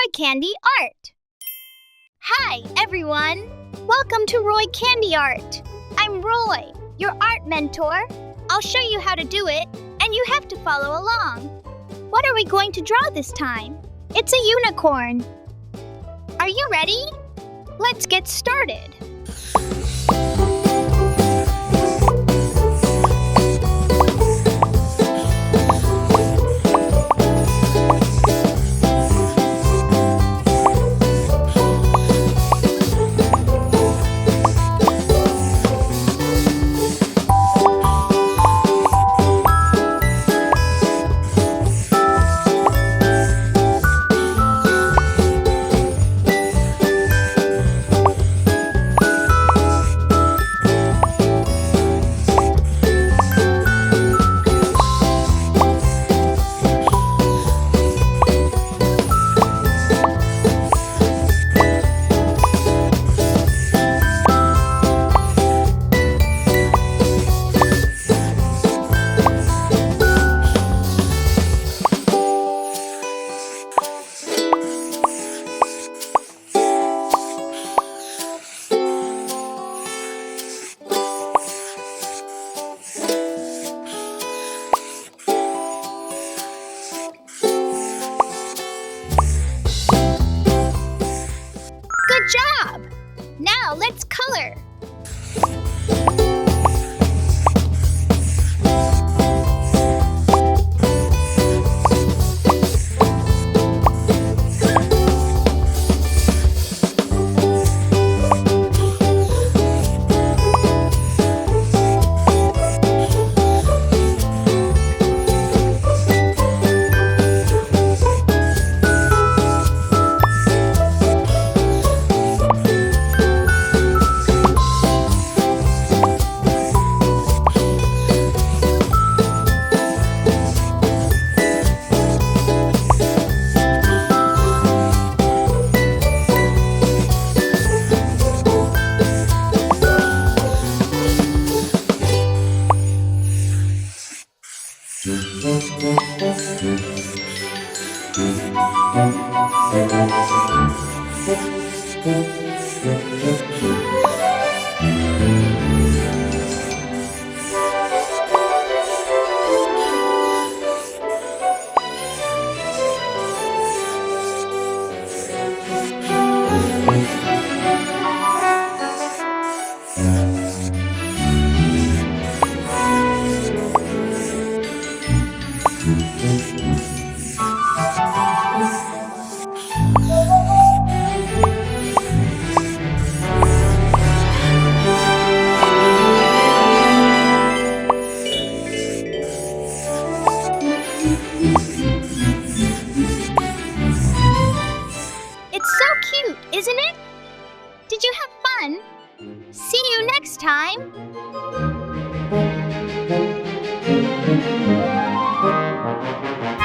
Roy Candy Art. Hi, everyone. Welcome to Roy Candy Art. I'm Roy, your art mentor. I'll show you how to do it, and you have to follow along. What are we going to draw this time? It's a unicorn. Are you ready? Let's get started. Good job! Now let's color. It's so cute, isn't it? Did you have fun? See you next time!